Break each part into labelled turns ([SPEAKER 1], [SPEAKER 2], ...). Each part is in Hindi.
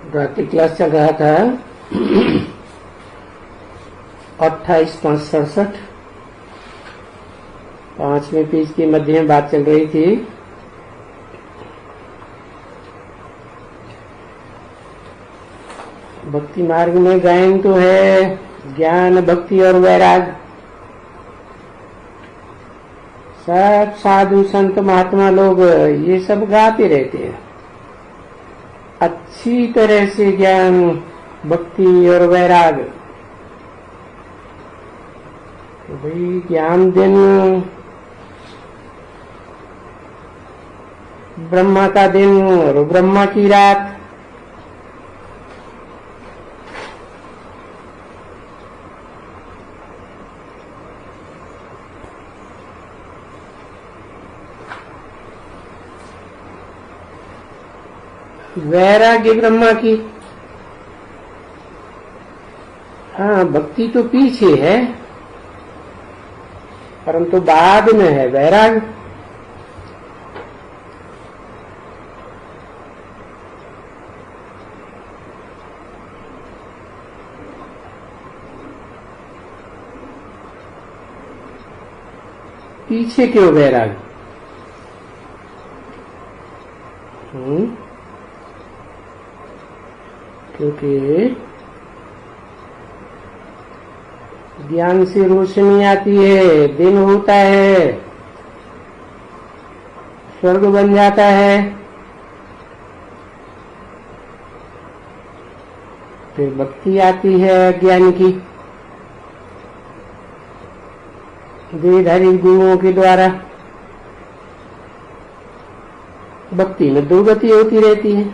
[SPEAKER 1] रात्रि क्लास चल रहा था 28/5/67 5वें पेज के मध्य में बात चल रही थी। भक्ति मार्ग में गायन तो है ज्ञान भक्ति और वैराग। सब साधु संत महात्मा लोग ये सब गाते रहते हैं अच्छी तरह से ज्ञान भक्ति और वैराग। तो भाई ज्ञान दिन ब्रह्मा का दिन और ब्रह्मा की रात। वैराग्य ब्रह्मा की। हाँ भक्ति तो पीछे है परंतु बाद में है वैराग। पीछे क्यों वैराग? क्योंकि ज्ञान से रोशनी आती है, दिन होता है, स्वर्ग बन जाता है। फिर भक्ति आती है ज्ञान की देहधारी गुरुओं के द्वारा। भक्ति में दो गति होती रहती है,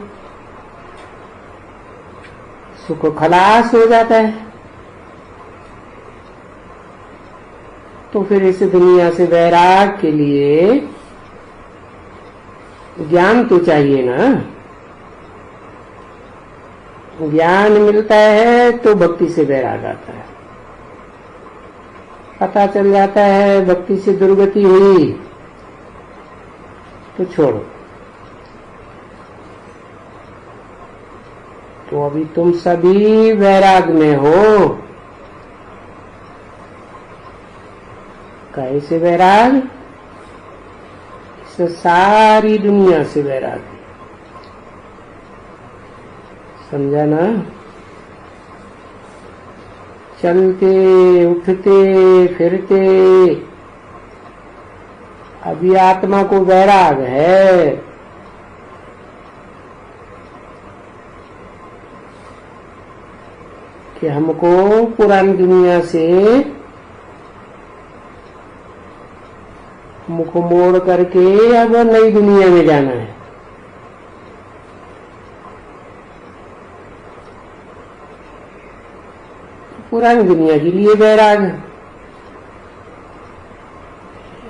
[SPEAKER 1] सुख खलास हो जाता है। तो फिर इस दुनिया से वैराग के लिए ज्ञान तो चाहिए ना। ज्ञान मिलता है तो भक्ति से वैराग आता है। पता चल जाता है भक्ति से दुर्गति हुई तो छोड़ो। तो अभी तुम सभी वैराग में हो। कैसे वैराग? इस सारी दुनिया से वैराग। समझा ना? चलते उठते फिरते अभी आत्मा को वैराग है। कि हमको पुरानी दुनिया से मुख मोड़ करके अब नई दुनिया में जाना है। पुरानी दुनिया के लिए वैराग,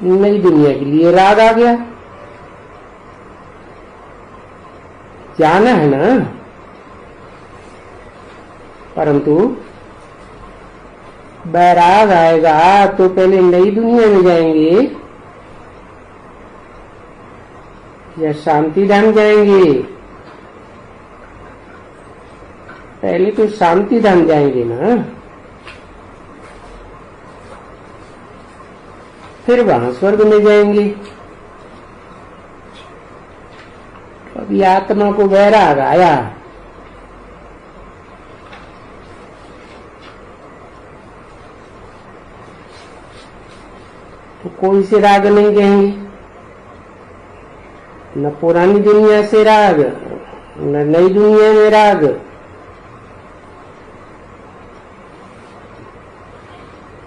[SPEAKER 1] नई दुनिया के लिए राग आ गया। जाना है ना, परंतु वैराग आएगा तो पहले नई दुनिया में जाएंगे या शांति धाम जाएंगे? पहले तो शांति धाम जाएंगे ना, फिर वहां स्वर्ग में जाएंगे। अभी आत्मा को वैराग आया तो कोई से राग नहीं कहेंगे, न पुरानी दुनिया से राग न नई दुनिया में राग।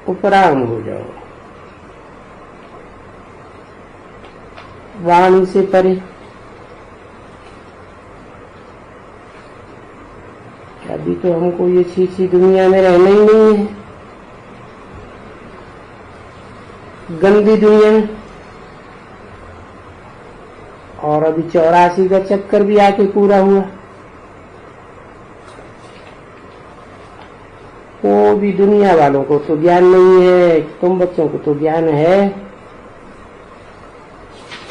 [SPEAKER 1] उपराम हो जाओ, वाणी से परे। अभी तो हमको ये छीछी दुनिया में रहना ही नहीं है, गंदी दुनिया में। और अभी 84 का चक्कर भी आके पूरा हुआ। वो भी दुनिया वालों को तो ज्ञान नहीं है, तुम बच्चों को तो ज्ञान है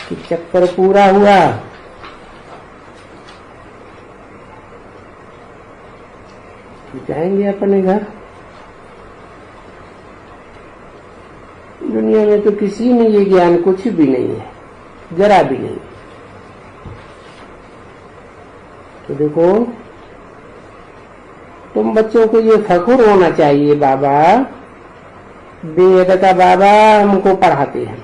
[SPEAKER 1] कि चक्कर पूरा हुआ तो जाएंगे अपने घर। दुनिया में तो किसी में ये ज्ञान कुछ भी नहीं है, जरा भी नहीं। तो देखो, तुम बच्चों को ये फख्र होना चाहिए, बाबा वेद का बाबा हमको पढ़ाते हैं।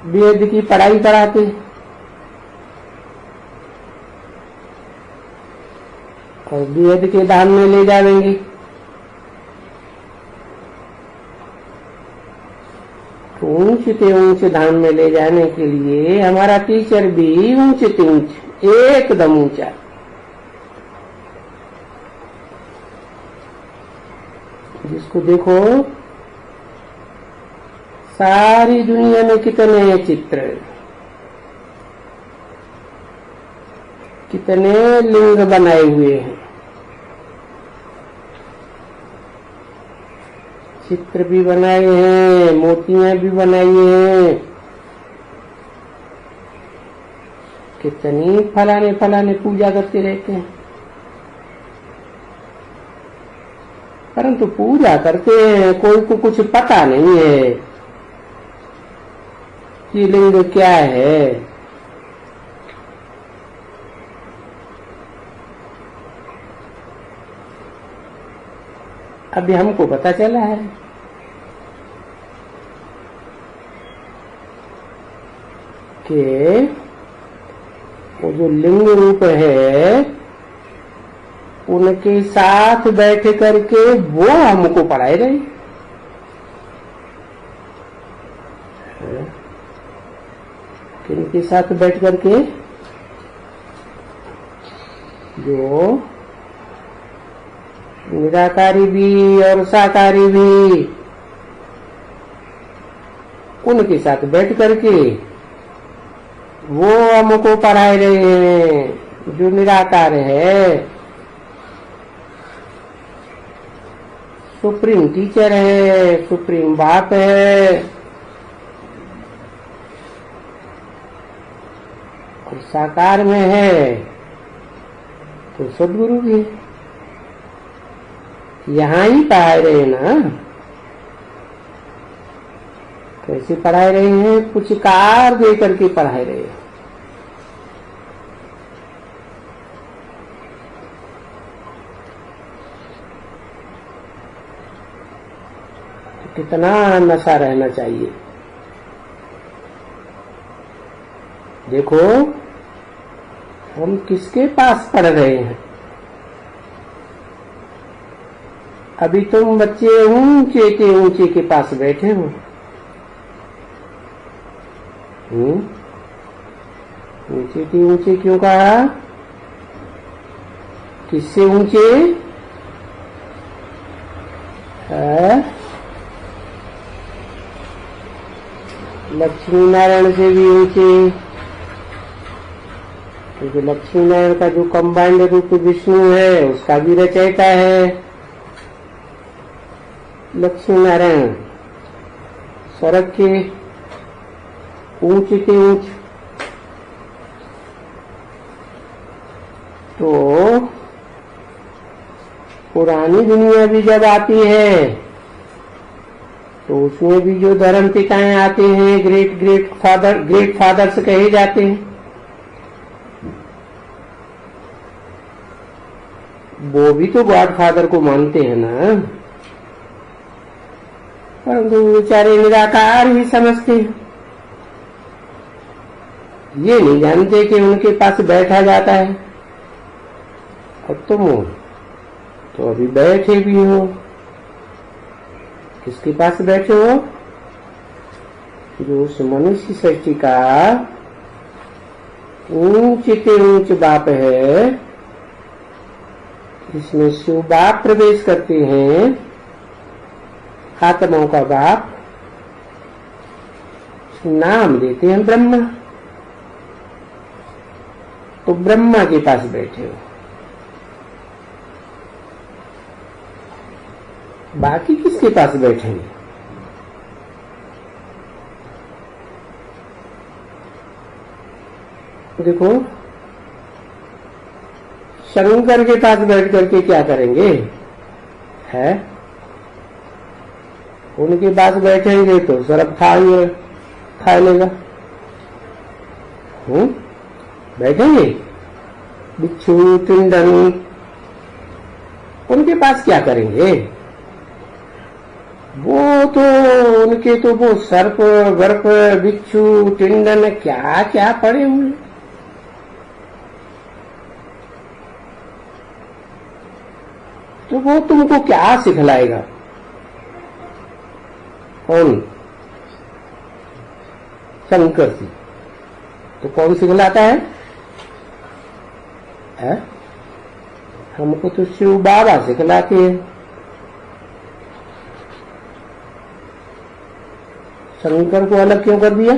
[SPEAKER 1] वेद की पढ़ाई कराते हैं और वेद के धाम में ले जाएंगे। तो ऊंचे से ऊंचे धाम में ले जाने के लिए हमारा टीचर भी ऊंचे से ऊंचे, एकदम ऊंचा। जिसको देखो सारी दुनिया में कितने चित्र, कितने लिंग बनाए हुए हैं। चित्र भी बनाए हैं, मूर्तियां भी बनाई हैं। कितनी फलाने फलाने पूजा करते रहते हैं, परंतु पूजा करते हैं, कोई को कुछ पता नहीं है कि लिंग क्या है। अभी हमको पता चला है कि वो जो लिंग रूप है उनके साथ बैठ करके वो हमको पढ़ाए रहे। किनके साथ बैठ करके? जो निराकारी भी और साकारी भी, उनके साथ बैठ करके वो हमको पढ़ाए रहे हैं। जो निराकार है, सुप्रीम टीचर है, सुप्रीम बाप है, और साकार में है तो सदगुरु भी। यहाँ ही पढ़ाए रहे ना। कैसे पढ़ाए रहे हैं? कुछ कार दे करके पढ़ाए रहे हैं। तो कितना नशा रहना चाहिए। देखो, हम किसके पास पढ़ रहे हैं? अभी तुम बच्चे ऊंचे के ऊंचे के पास बैठे हो। ऊंचे के ऊंचे क्यों कहा? किससे ऊंचे? लक्ष्मी नारायण से भी ऊंचे, क्योंकि लक्ष्मी नारायण का जो कंबाइंड रूप विष्णु है उसका भी रचयिता है। लक्ष्मी नारायण स्वर्ग के ऊंचे के ऊंच। तो पुरानी दुनिया भी जब आती है तो उसमें भी जो धर्म पिताएं आते हैं, ग्रेट फादर्स कहे जाते हैं, वो भी तो गॉड फादर को मानते हैं ना, परंतु बेचारे निराकार ही समझते हैं। ये नहीं जानते कि उनके पास बैठा जाता है। और तुम तो अभी बैठे भी हो। किसके पास बैठे हो? जो उस मनुष्य सृष्टि का ऊंचे के ऊंच बाप है, इसमें शिव बाप प्रवेश करते हैं, आत्माओं का बाप। नाम देते हैं ब्रह्मा। तो ब्रह्मा के पास बैठे हो। बाकी किसके पास बैठेंगे? देखो, शंकर के पास बैठ करके क्या करेंगे? है उनके पास बैठेंगे तो सरफ खा लेगा। बैठेंगे बिच्छू टिंडन, उनके पास क्या करेंगे? वो तो उनके तो वो सर्प वर्प बिच्छू टिंडन क्या क्या पड़े हुए। तो वो तुमको क्या सिखलाएगा? कौन? शंकर जी। तो कौन सिखलाता है? हमको तो शिव बाबा सिखलाते हैं। शंकर को अलग क्यों कर दिया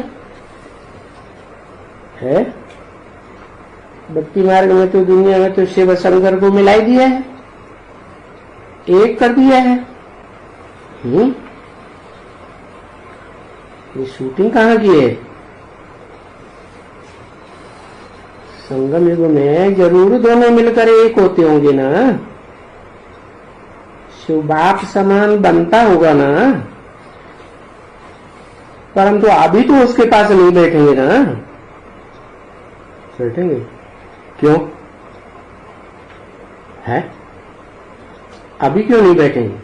[SPEAKER 1] है? भक्ति मार्ग में तो दुनिया में तो शिव शंकर को मिलाई दिया है, एक कर दिया है। ये शूटिंग कहाँ की है? संगम युग में जरूर दोनों मिलकर एक होते होंगे ना। शिव बाप समान बनता होगा ना, परंतु अभी तो उसके पास नहीं बैठेंगे ना। बैठेंगे क्यों है? अभी क्यों नहीं बैठेंगे?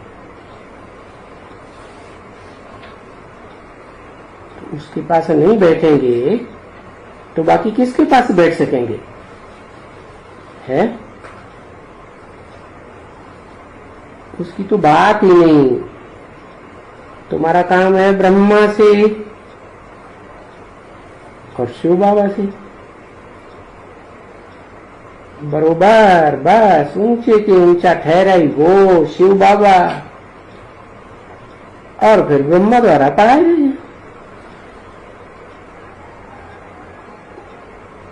[SPEAKER 1] तो उसके पास नहीं बैठेंगे तो बाकी किसके पास बैठ सकेंगे? है उसकी तो बात ही नहीं। तुम्हारा काम है ब्रह्मा से और शिव बाबा से बरोबर, बस ऊंचे के ऊंचा ठहराई वो शिव बाबा, और फिर ब्रह्मा द्वारा पढ़ाई रही,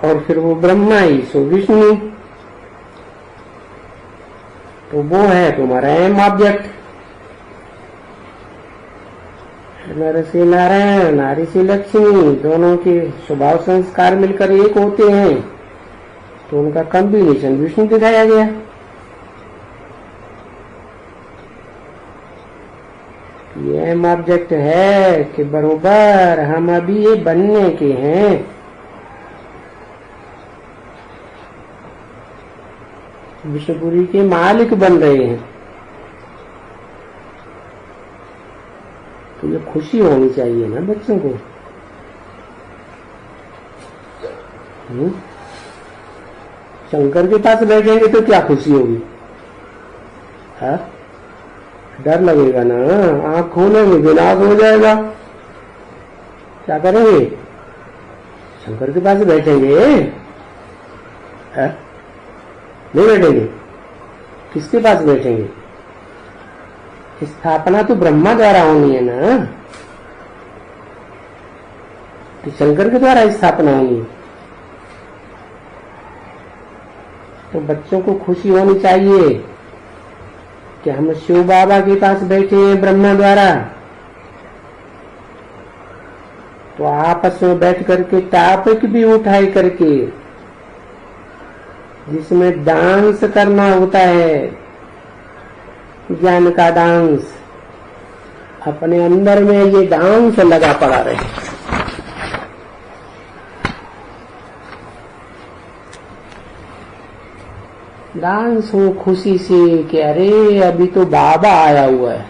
[SPEAKER 1] और फिर वो ब्रह्मा ही सो विष्णु। तो वो है तुम्हारा एम ऑब्जेक्ट। नर से नारायण, नारी से लक्ष्मी, दोनों के स्वभाव संस्कार मिलकर एक होते हैं, तो उनका कॉम्बिनेशन विष्णु दिखाया गया। ये एम ऑब्जेक्ट है कि बरोबर हम अभी ये बनने के हैं। विश्वपुरी के मालिक बन रहे हैं, तो ये खुशी होनी चाहिए ना बच्चों को। शंकर के पास बैठेंगे तो क्या खुशी होगी? है डर लगेगा ना, आंख खोलेंगे विनाश हो जाएगा। क्या करेंगे? शंकर के पास बैठेंगे है? नहीं बैठेंगे। किसके पास बैठेंगे? स्थापना तो ब्रह्मा द्वारा होनी है ना, तो शंकर के द्वारा स्थापना होनी है। तो बच्चों को खुशी होनी चाहिए कि हम शिव बाबा के पास बैठे हैं ब्रह्मा द्वारा। तो आपस में बैठ करके टॉपिक भी उठाई करके, जिसमें डांस करना होता है, ज्ञान का डांस, अपने अंदर में ये डांस लगा पड़ा रहे। डांस हो खुशी से कि अरे अभी तो बाबा आया हुआ है।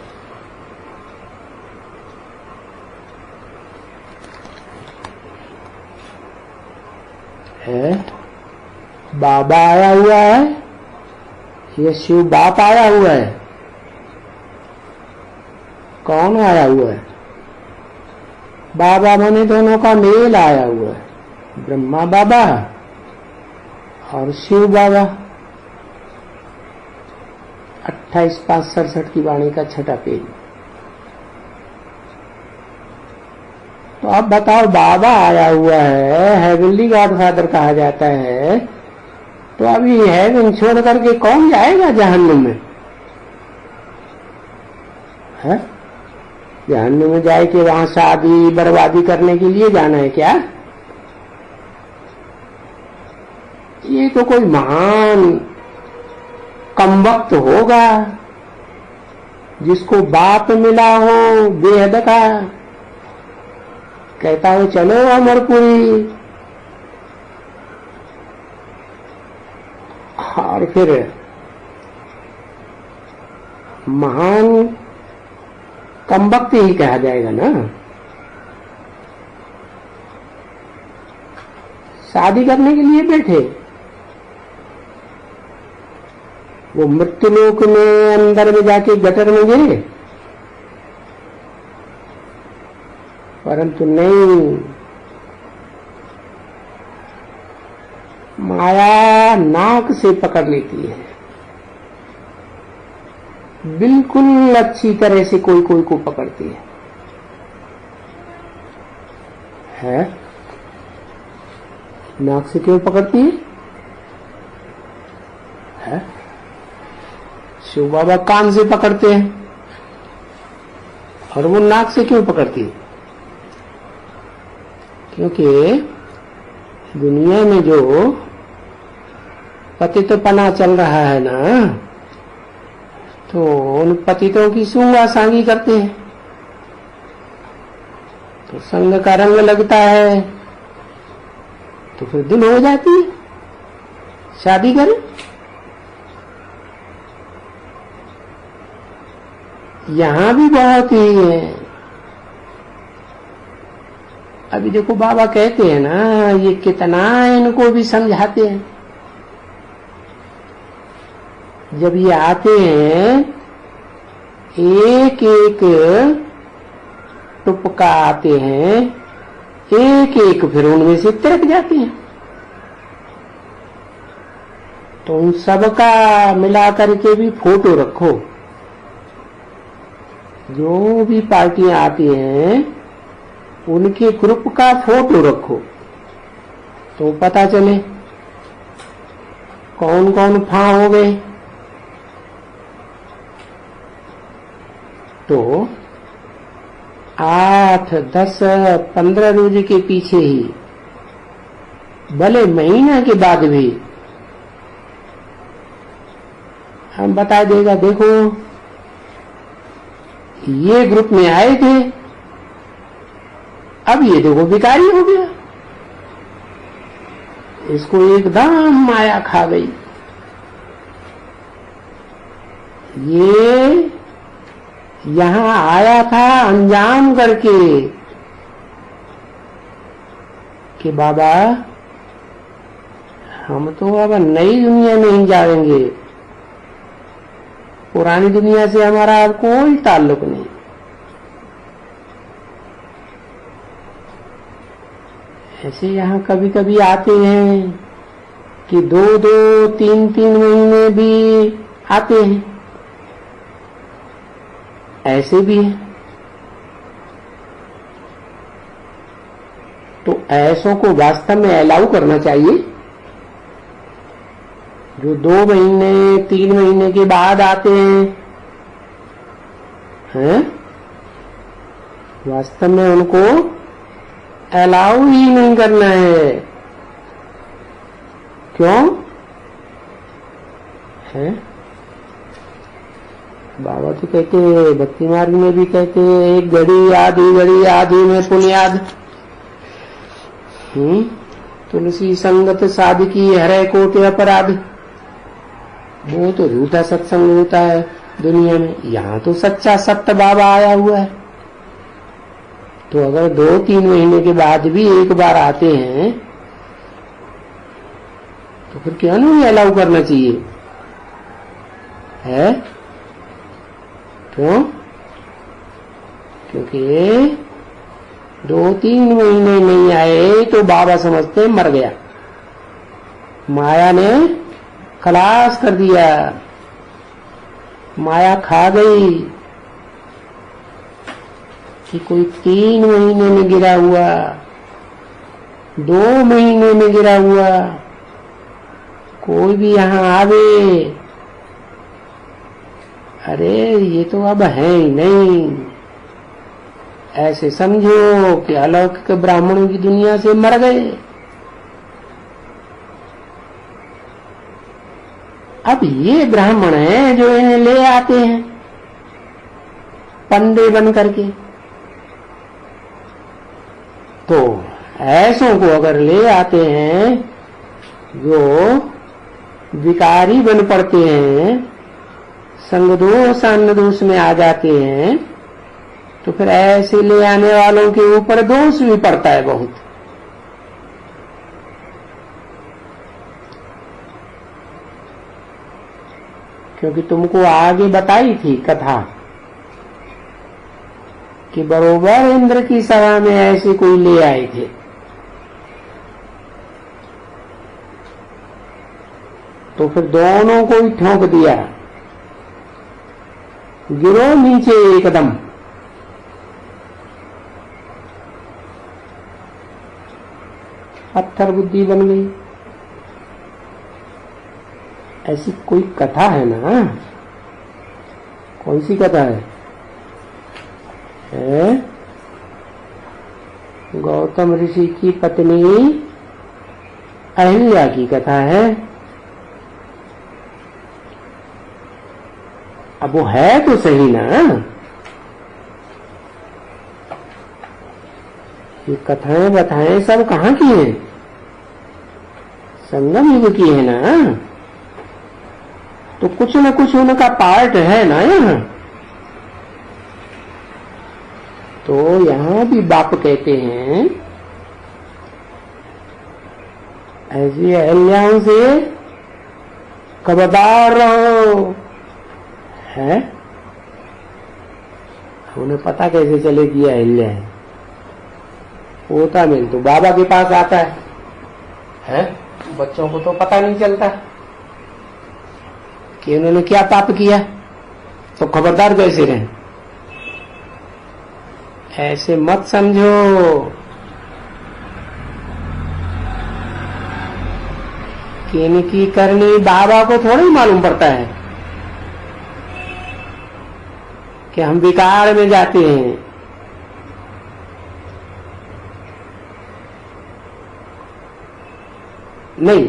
[SPEAKER 1] बाबा आया हुआ है, ये शिव बाप आया हुआ है। कौन आया हुआ है? बाबा माने दोनों का मेल आया हुआ है, ब्रह्मा बाबा और शिव बाबा। 28/5/67 की वाणी का 6ठा पेज। तो अब बताओ, बाबा आया हुआ है, हेवनली गॉडफादर कहा जाता है, तो अभी हेवन छोड़ करके कौन जाएगा जहन्नुम में? है जहन्नुम में जाए कि वहां शादी बर्बादी करने के लिए जाना है क्या? ये तो कोई महान कमबख्त होगा जिसको बाप मिला हो बेहद का, कहता है चलो अमरपुरी, और फिर महान कमबख्त ही कहा जाएगा ना। शादी करने के लिए बैठे, वो मृत्युलोक में अंदर में जाके गटर में गिरे, परंतु नहीं, माया नाक से पकड़ लेती है, बिल्कुल अच्छी तरह से कोई कोई को पकड़ती है? नाक से क्यों पकड़ती है? शिव बाबा कान से पकड़ते हैं, और वो नाक से क्यों पकड़ती है? क्योंकि दुनिया में जो पतितपना चल रहा है ना, तो उन पतितों की सूंगा सांगी करते हैं, तो संग का रंग लगता है, तो फिर दिल हो जाती है, शादी करें। यहां भी बहुत ही है। अभी देखो बाबा कहते हैं ना, ये कितना इनको भी समझाते हैं। जब ये आते हैं एक एक टुपका आते हैं, एक एक फिर उनमें से तिरक जाते हैं, तो उन सबका मिला करके भी फोटो रखो। जो भी पार्टियां आती हैं उनके ग्रुप का फोटो रखो, तो पता चले कौन कौन फां हो गए। तो 8, 10, 15 रोज के पीछे ही, भले महीना के बाद भी हम बता देगा, देखो ये ग्रुप में आए थे, अब ये देखो भिखारी हो गया, इसको एकदम माया खा गई। ये यहां आया था अंजाम करके कि बाबा हम तो अब नई दुनिया में ही जाएंगे, पुरानी दुनिया से हमारा अब कोई ताल्लुक नहीं। ऐसे यहाँ कभी कभी आते हैं कि 2-2, 3-3 महीने भी आते हैं, ऐसे भी है। तो ऐसों को वास्तव में अलाउ करना चाहिए। जो 2 महीने 3 महीने के बाद आते हैं, वास्तव में उनको अलाउ ही नहीं करना है। क्यों है? बाबा तो कहते हैं, भक्ति मार्ग में भी कहते हैं, एक घड़ी आधी में पुण्याद। तुलसी संगत साधकी हरे कोटि अपराध। वो तो झूठा सत्संग होता है दुनिया में, यहाँ तो सच्चा सत्य बाबा आया हुआ है। तो अगर 2-3 महीने के बाद भी एक बार आते हैं, तो फिर क्यों नहीं अलाउ करना चाहिए है? क्यों? क्योंकि 2-3 महीने नहीं आए तो बाबा समझते मर गया, माया ने खलास कर दिया, माया खा गई। कि कोई 3 महीने में गिरा हुआ, 2 महीने में गिरा हुआ कोई भी यहाँ आवे, अरे ये तो अब है ही नहीं, ऐसे समझो कि अलौकिक ब्राह्मणों की दुनिया से मर गए। अब ये ब्राह्मण हैं जो इन्हें ले आते हैं पंडे बन करके, तो ऐसों को अगर ले आते हैं जो विकारी बन पड़ते हैं, संग दोष अन्न दोष में आ जाते हैं, तो फिर ऐसे ले आने वालों के ऊपर दोष भी पड़ता है बहुत। क्योंकि तुमको आगे बताई थी कथा कि बरोबर इंद्र की सभा में ऐसे कोई ले आए थे, तो फिर दोनों को ही ठोक दिया, गिरो नीचे एकदम। पत्थर बुद्धि बन गई। ऐसी कोई कथा है ना? कौन सी कथा है? गौतम ऋषि की पत्नी अहिल्या की कथा है। अब वो है तो सही ना, ये कथाएं बताएं सब कहाँ की हैं? संगम युग की है ना, तो कुछ न कुछ उनका पार्ट है ना यहाँ। तो यहाँ भी बाप कहते हैं ऐसी अहिल्याओं से खबरदार रहो। है उन्हें पता कैसे चले कि अहिल्या है? होता नहीं तो बाबा के पास आता है? बच्चों को तो पता नहीं चलता कि उन्होंने क्या पाप किया, तो खबरदार कैसे रहें? ऐसे मत समझो कि इनकी करनी बाबा को थोड़ा ही मालूम पड़ता है कि हम विकार में जाते हैं। नहीं,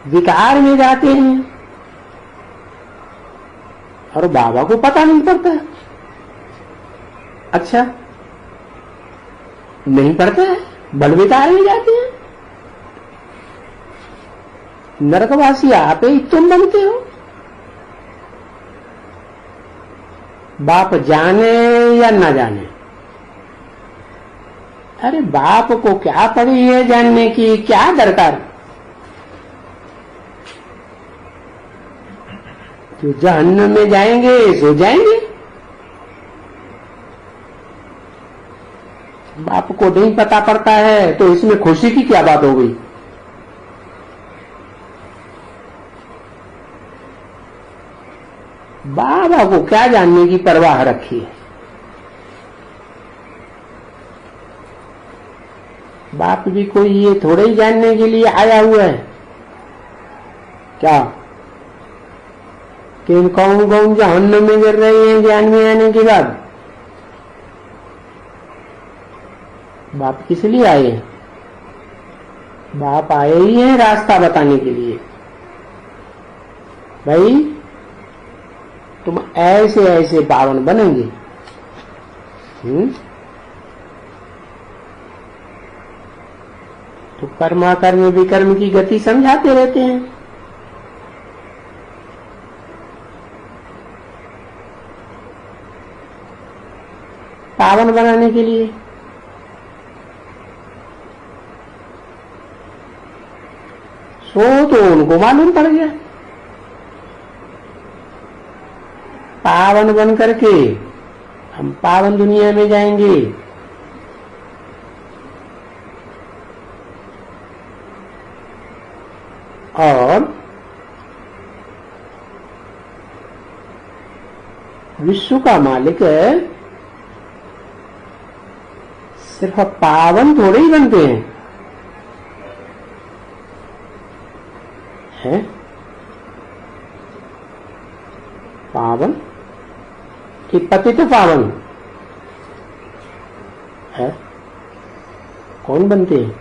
[SPEAKER 1] विकार में जाते हैं और बाबा को पता नहीं पड़ता। अच्छा, नहीं पड़ता है, बड़ विकार में जाते हैं। नरकवासी आप ही तुम बनते हो। बाप जाने या ना जाने, अरे बाप को क्या पड़ी है जानने की, क्या दरकार? तो जहन्नम में जाएंगे सो जाएंगे। बाप को नहीं पता पड़ता है तो इसमें खुशी की क्या बात हो गई? बाबा को क्या जानने की परवाह रखी है? बाप भी कोई ये थोड़े ही जानने के लिए आया हुआ है क्या कि कौन कौन जहन्नम में गिर रहे हैं ज्ञान में आने के बाद? बाप किस लिए आए हैं? बाप आए ही हैं रास्ता बताने के लिए। भाई तुम ऐसे ऐसे पावन बनेंगे। तो कर्मा कर्म विकर्म की गति समझाते रहते हैं। पावन बनाने के लिए सो तो उनको मालूम पड़ गया। पावन बन करके हम पावन दुनिया में जाएंगे। और विश्व का मालिक सिर्फ पावन थोड़े ही बनते हैं, है? पावन कि पतित पावन है? कौन बनते हैं?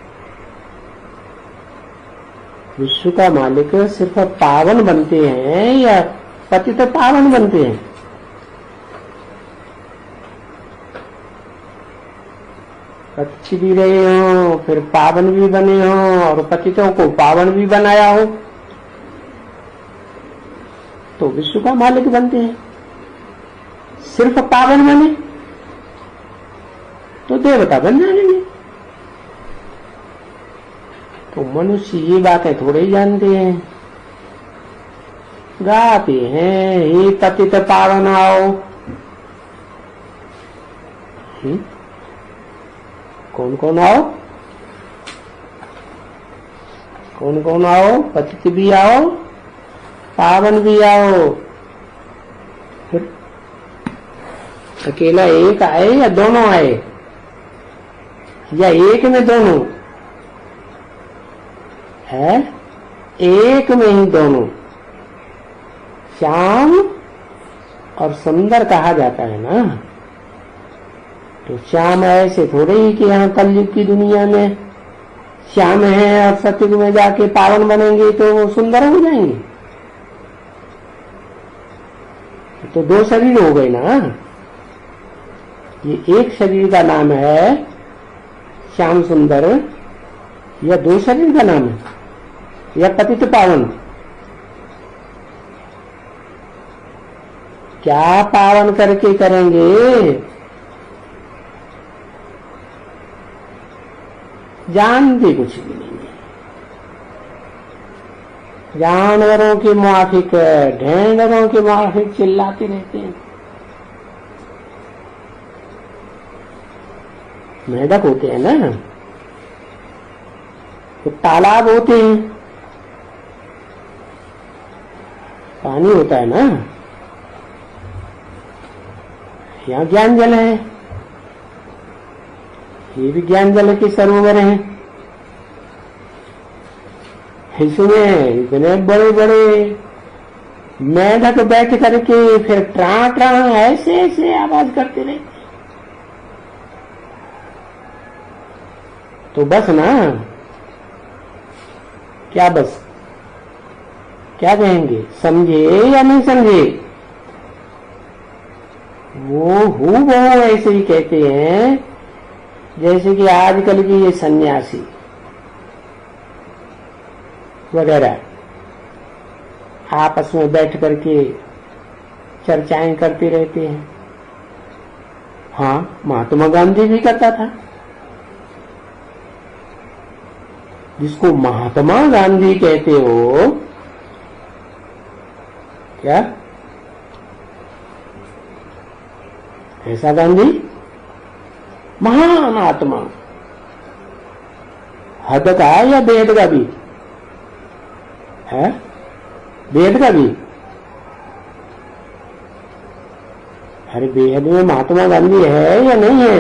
[SPEAKER 1] विश्व का मालिक सिर्फ पावन बनते हैं या पतित पावन बनते हैं? पतित भी रहे हो, फिर पावन भी बने हो और पतितों को पावन भी बनाया हो, तो विश्व का मालिक बनते हैं। सिर्फ पावन बने तो देवता बन जाएंगे। तो मनुष्य ये बातें थोड़े ही जानते हैं, गाते हैं हे पतित पावन आओ। कौन कौन आओ? कौन कौन आओ? पतित भी आओ, पावन भी आओ। फिर अकेला एक आए या दोनों आए, या एक में दोनों है? एक में ही दोनों, श्याम और सुंदर कहा जाता है ना। तो श्याम ऐसे थोड़े ही कि यहाँ कलयुग की दुनिया में श्याम है और सतयुग में जाके पावन बनेंगे तो वो सुंदर हो जाएंगे। तो दो शरीर हो गए ना। ये एक शरीर का नाम है श्याम सुंदर, या दो शरीर का नाम है, या पतित पावन? क्या पावन करके करेंगे? जानते कुछ भी नहीं है। जानवरों के मुआफिक, ढेंढरों के मुआफिक चिल्लाते रहते हैं। मेढक होते हैं ना, तो तालाब होते हैं, पानी होता है ना, यहाँ ज्ञान जल है, ये भी ज्ञान जल के सरोवर हैं। इसमें इतने बड़े बड़े मेढक बैठ करके फिर ट्रा ट्रा ऐसे ऐसे आवाज करते रहते। तो बस ना, क्या बस, क्या कहेंगे? समझे या नहीं समझे? वो हूबहू ऐसे ही कहते हैं जैसे कि आजकल की ये सन्यासी वगैरह आपस में बैठ करके चर्चाएं करते रहते हैं। हाँ, महात्मा गांधी भी करता था। जिसको महात्मा गांधी कहते हो, क्या ऐसा गांधी? महान आत्मा, हद का या वेद का भी है? वेद का भी? अरे वेद में महात्मा गांधी है या नहीं है?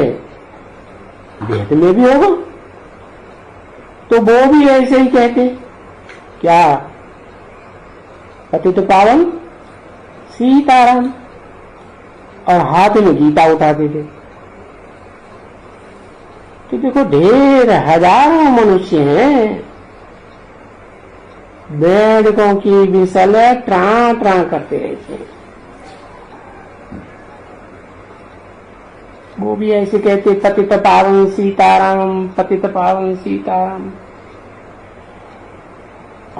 [SPEAKER 1] वेद में भी होगा। तो वो भी ऐसे ही कहते, क्या पतित पावन सीताराम, और हाथ में गीता उठाते थे। तो देखो, ढेर हजारों मनुष्य हैं, मेढकों की विसल ट्रा ट्रा करते रहते हैं। वो भी ऐसे कहते, पतित पावन सीताराम, पतित पावन सीताराम।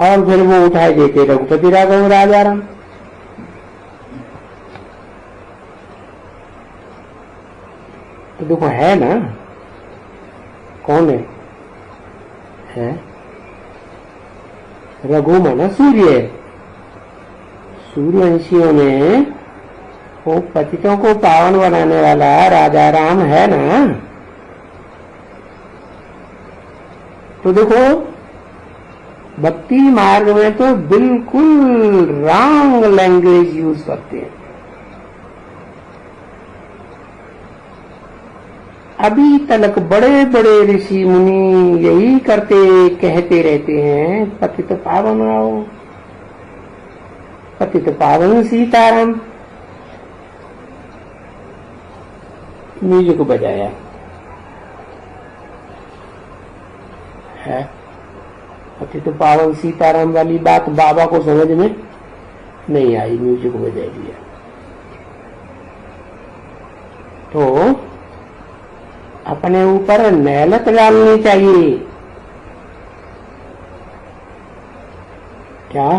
[SPEAKER 1] और फिर वो उठाए देते रघुपति राघव राजा राम। तो देखो, है ना, कौन है? रघु माना सूर्य। सूर्यवंशियों में वो पतितों को पावन बनाने वाला राजा राम है ना। तो देखो, भक्ति मार्ग में तो बिल्कुल रॉन्ग लैंग्वेज यूज करते हैं। अभी तक बड़े बड़े ऋषि मुनि यही कहते रहते हैं, पतित पावन आओ, पतित पावन सीताराम। म्यूजिक बजाया है, अति तो पावन सीताराम वाली बात बाबा को समझ में नहीं आई, म्यूजिक बजा दिया। तो अपने ऊपर मेहनत डालनी चाहिए। क्या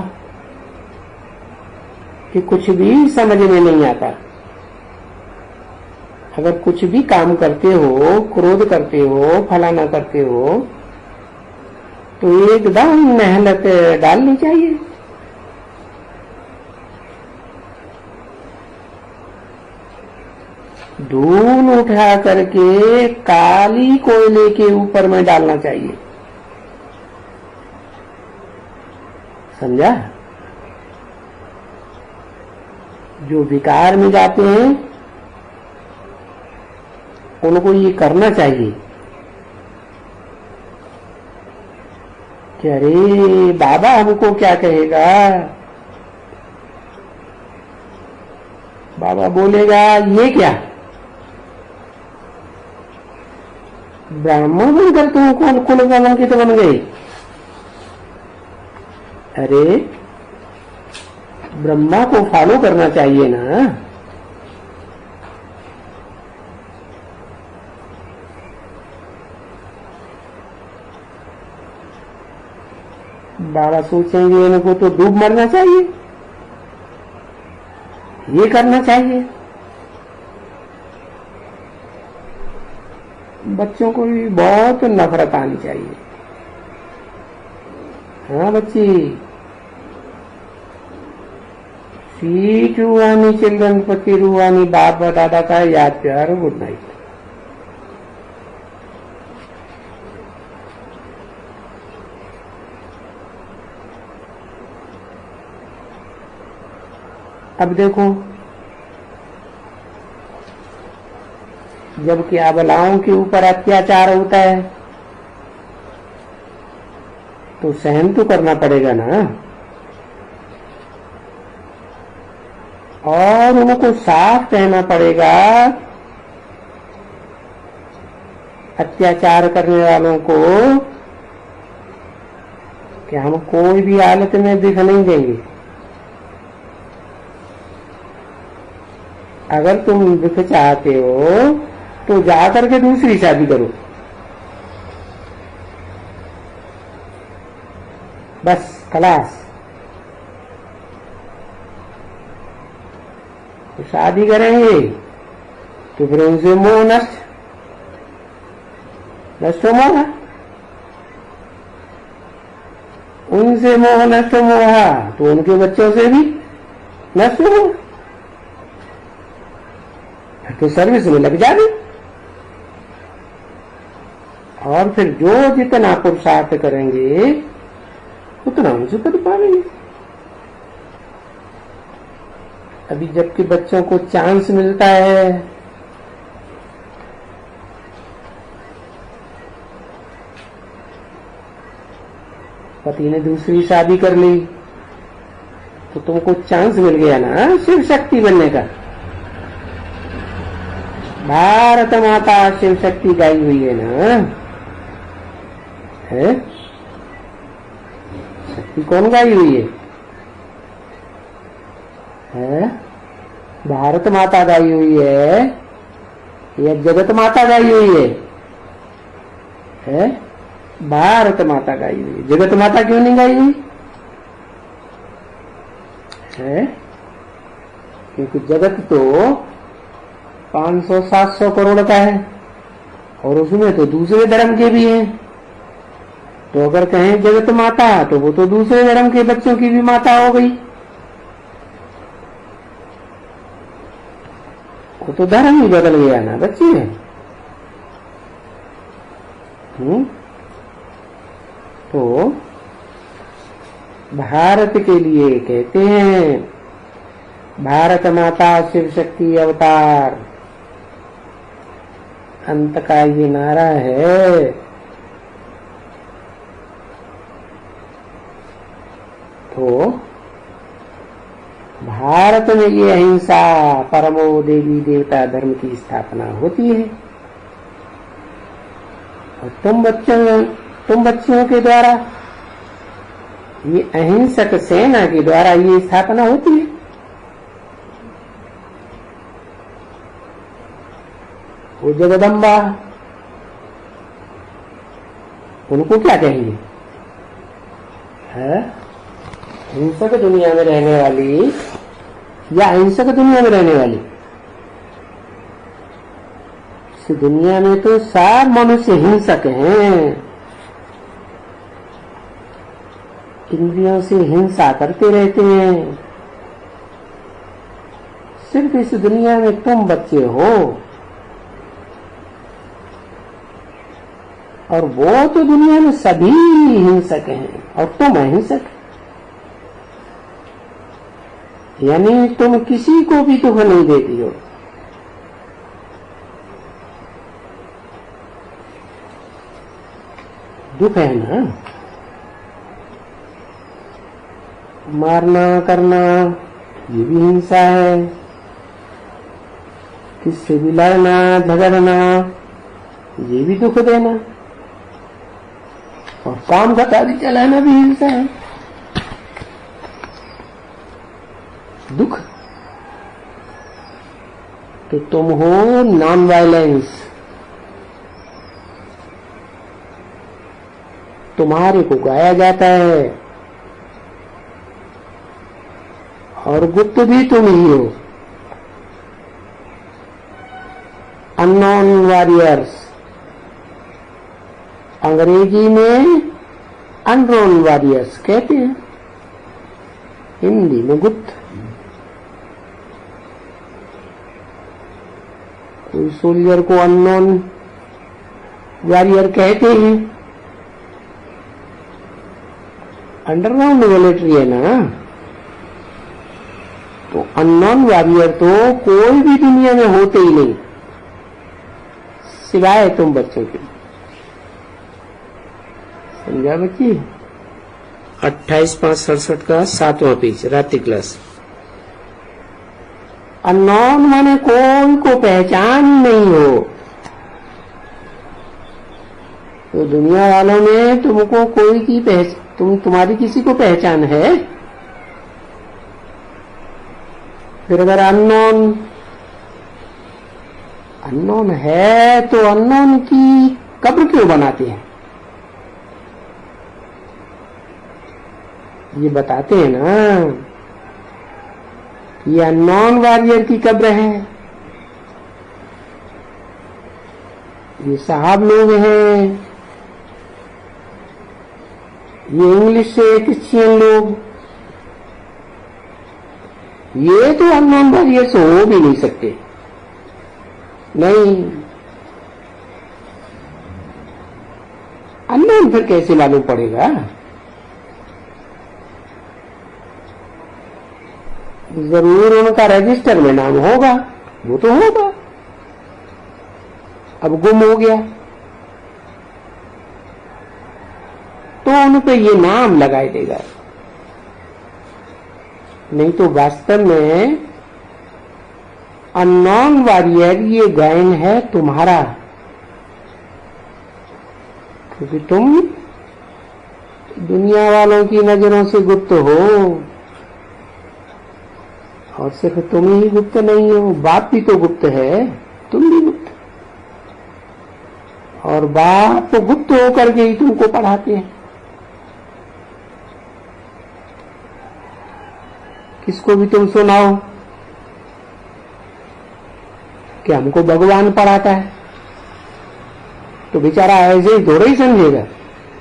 [SPEAKER 1] कि कुछ भी समझ में नहीं आता। अगर कुछ भी काम करते हो, क्रोध करते हो, फलाना करते हो, तो एकदम मेहनत डालनी चाहिए। धूल उठा करके काली कोयले के ऊपर में डालना चाहिए। समझा? जो विकार में जाते हैं उनको ये करना चाहिए कि अरे बाबा हमको क्या कहेगा, बाबा बोलेगा ये क्या, ब्राह्मण बनकर तुम कौन कुल कलंकित बन गए। अरे ब्रह्मा को फॉलो करना चाहिए ना। बाबा सोचेंगे इनको तो डूब मरना चाहिए, ये करना चाहिए। बच्चों को भी बहुत नफरत आनी चाहिए। हाँ बच्ची, सीट रुहानी चिल्ड्रन पति रुहानी बाप दादा का याद प्यार। Good night. अब देखो, जबकि अबलाओं के ऊपर अत्याचार होता है तो सहन तो करना पड़ेगा ना, और उनको साफ कहना पड़ेगा अत्याचार करने वालों को कि हम कोई भी हालत में दिख नहीं देंगे। अगर तुम दुख चाहते हो तो जाकर के दूसरी शादी करो, बस खलास। तो शादी करेंगे तो फिर उनसे मोह नष्ट होगा, उनसे मोह नष्ट होगा तो उनके बच्चों से भी नष्ट होगा। तो सर्विस में लग जाए, और फिर जो जितना पुरुषार्थ करेंगे उतना उनसे पद पाएंगे। अभी जबकि बच्चों को चांस मिलता है पति ने दूसरी शादी कर ली तो तुमको चांस मिल गया ना शिव शक्ति बनने का। भारत माता शिव शक्ति गाई हुई है ना, है? शक्ति कौन गाई हुई है? भारत माता गाई हुई है या जगत माता गाई हुई है? भारत माता गाई हुई है। जगत माता क्यों नहीं गाई हुई है? क्योंकि जगत तो 500-700 करोड़ का है और उसमें तो दूसरे धर्म के भी हैं। तो अगर कहें जगत माता तो वो तो दूसरे धर्म के बच्चों की भी माता हो गई। वो तो धर्म ही बदल गया ना बच्ची है। तो भारत के लिए कहते हैं भारत माता शिव शक्ति अवतार, अंत का ये नारा है। तो भारत में ये अहिंसा परमो देवी देवता धर्म की स्थापना होती है और तुम बच्चों के द्वारा ये अहिंसक सेना के द्वारा ये स्थापना होती है। वो जगदम्बा, उनको क्या कहेंगे? है हिंसक दुनिया में रहने वाली या अहिंसक दुनिया में रहने वाली? इस दुनिया में तो सब मनुष्य हिंसक हैं, इंद्रियों से हिंसा करते रहते हैं। सिर्फ इस दुनिया में तुम बच्चे हो, और वो तो दुनिया में सभी हिंसक हैं और तुम अहिंसक। यानी तुम किसी को भी दुख नहीं देती हो। दुख है ना, मारना करना ये भी हिंसा है, किससे भी लड़ना झगड़ना ये भी दुख देना, और काम का कार्य चलाना भी हिंसा है। दुख तो तुम हो नॉन वायलेंस, तुम्हारे को गाया जाता है और गुप्त भी तुम ही हो। अननोन वॉरियर्स, अंग्रेजी में अननोन वॉरियर्स कहते हैं, हिंदी में गुप्त। कोई सोल्जर को अननोन वॉरियर कहते हैं, अंडरग्राउंड मिलिट्री है ना। तो अननोन वॉरियर तो कोई भी दुनिया में होते ही नहीं सिवाय तुम बच्चों के। समझा बच्ची? 28/5/67 का 7वां पेज, रात्रि क्लास। अननोन माने कोई को पहचान नहीं हो। तो दुनिया वालों में तुमको कोई की तुम्हारी किसी को पहचान है? फिर अगर अननोन है तो अननोन की कब्र क्यों बनाते हैं? ये बताते हैं ना, ये अननोन वॉरियर की कब्र है, ये साहब लोग हैं, ये इंग्लिश से क्रिश्चियन लोग, ये तो अननोन वॉरियर से हो भी नहीं सकते। नहीं, अननोन फिर कैसे मालूम पड़ेगा? जरूर उनका रजिस्टर में नाम होगा, वो तो होगा। अब गुम हो गया तो उन पे ये नाम लगाई देगा, नहीं तो वास्तव में अननोन वॉरियर ये गैंग है तुम्हारा, क्योंकि तुम दुनिया वालों की नजरों से गुप्त हो। और सिर्फ तुम ही गुप्त नहीं हो, बाप भी तो गुप्त है, तुम भी गुप्त। और बाप तो गुप्त होकर के ही तुमको पढ़ाते हैं। किसको भी तुम सुनाओ कि हमको भगवान पढ़ाता है, तो बेचारा ऐसे ही थोड़ा ही समझेगा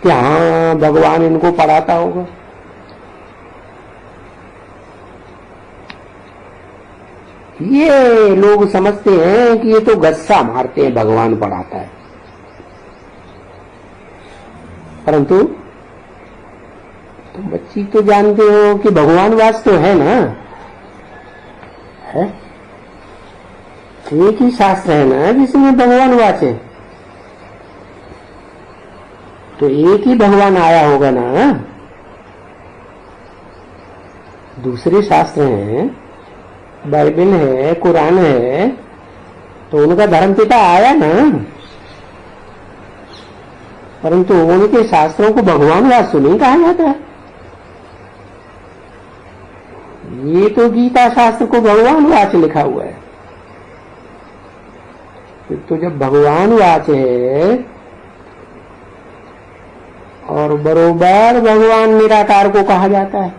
[SPEAKER 1] कि हाँ भगवान इनको पढ़ाता होगा। ये लोग समझते हैं कि ये तो गस्सा मारते हैं, भगवान पढ़ाता है। परंतु तुम बच्ची तो जानते हो कि भगवान वास तो है ना, है? एक ही शास्त्र है ना जिसमें भगवान वास है, तो एक ही भगवान आया होगा ना। दूसरे शास्त्र हैं, बाइबल है, कुरान है, तो उनका धर्मपिता आया ना, परंतु उनके शास्त्रों को भगवान वास्तु नहीं कहा जाता है। ये तो गीता शास्त्र को भगवान वाच लिखा हुआ है। तो जब भगवान वाच है और बरोबर भगवान निराकार को कहा जाता है,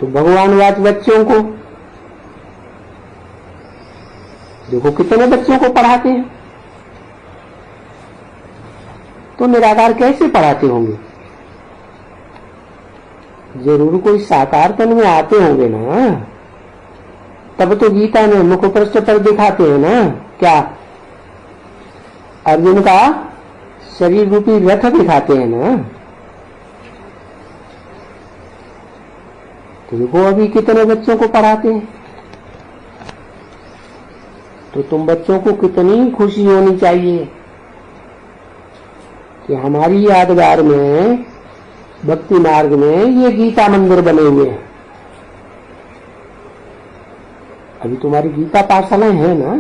[SPEAKER 1] तो भगवान वाच बच्चों को देखो कितने बच्चों को पढ़ाते हैं, तो निराकार कैसे पढ़ाते होंगे? जरूर कोई साकार तन में आते होंगे ना, तब तो गीता में मुख पृष्ठ पर दिखाते हैं ना, क्या अर्जुन का शरीर रूपी रथ दिखाते हैं ना। तो देखो अभी कितने बच्चों को पढ़ाते हैं, तो तुम बच्चों को कितनी खुशी होनी चाहिए कि हमारी यादगार में भक्ति मार्ग में ये गीता मंदिर बने हुए हैं। अभी तुम्हारी गीता पाठशालाएं हैं ना,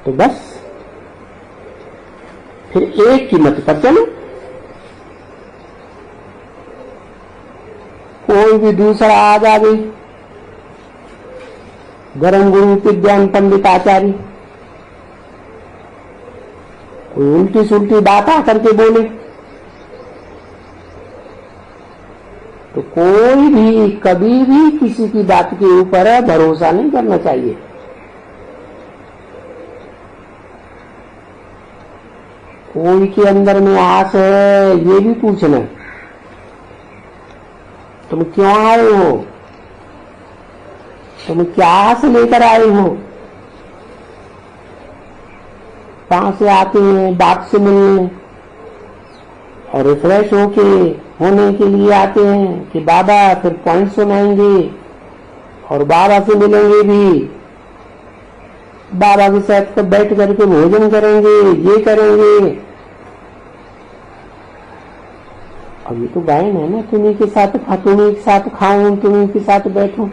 [SPEAKER 1] तो बस फिर एक की मत पर चलो, कोई भी दूसरा आ जाए, गरम गुरु विज्ञान पंडित आचार्य कोई उल्टी सुल्टी बात आकर के बोले, तो कोई भी कभी भी किसी की बात के ऊपर भरोसा नहीं करना चाहिए। कोई के अंदर में आस है ये भी पूछना, तुम क्यों आए हो, तुम क्या आस लेकर आए हो। कहां से आते हैं? बाप से मिलने और रिफ्रेश होने के लिए आते हैं कि बाबा फिर पॉइंट सुनाएंगे और बाबा से मिलेंगे भी, बाबा के साथ बैठ करके भोजन करेंगे, ये करेंगे। अभी तो गायन है ना, तुम्ही के साथ तुम्ही के साथ खाऊं, तुम्ही के साथ बैठूं,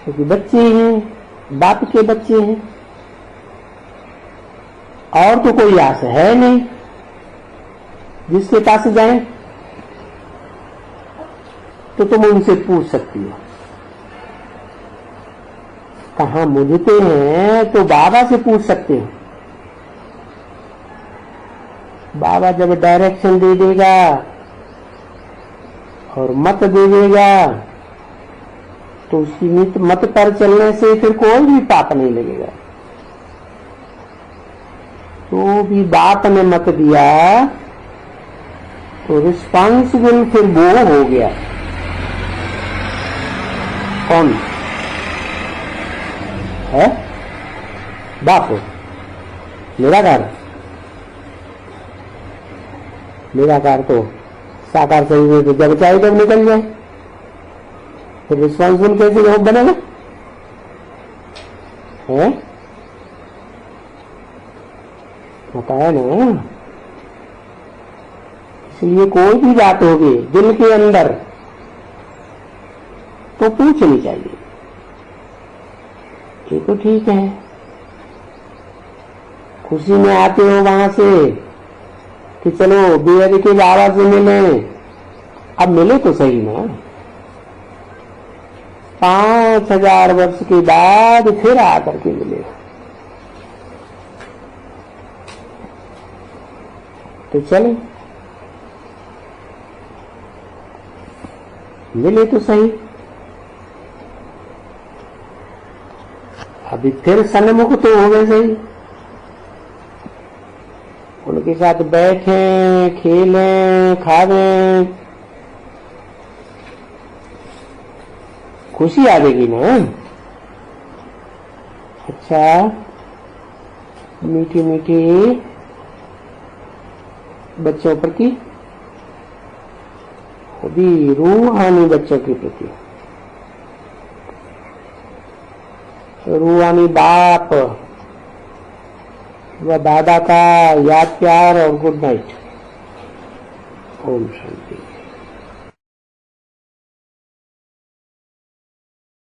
[SPEAKER 1] क्योंकि बच्चे हैं, बाप के बच्चे हैं, और तो कोई आस है नहीं जिसके पास जाए। तो तुम उनसे पूछ सकती हो, कहां मुझते हैं तो बाबा से पूछ सकते हो। बाबा जब डायरेक्शन दे देगा और मत दे देगा, तो उसकी मत पर चलने से फिर कोई भी पाप नहीं लगेगा। तो भी बाप ने मत दिया तो रिस्पॉन्सिबल फिर वो हो गया कौन है? बाप निराकार। निराकार तो साकार शरीर में तो जब चाहे तब निकल जाए, फिर रिस्पॉन्सिबल कैसे बनेगा? है बताया ना। इसलिए कोई भी बात होगी दिल के अंदर तो पूछनी चाहिए। ये तो ठीक है, खुशी में आते हो वहां से कि चलो बेहद के बाबा से मिले, अब मिले तो सही ना। 5000 वर्ष के बाद फिर आकर के मिले, तो चले मिले तो सही। अभी फिर सन्मुख तो हो गए सही, उनके साथ बैठे, खेले, खावे, खुशी आ जाएगी ना। अच्छा मीठी मीठी बच्चों प्रति, भी रूहानी बच्चों के प्रति, रूहानी बाप व दादा का याद प्यार और गुड नाइट। ओम शांति।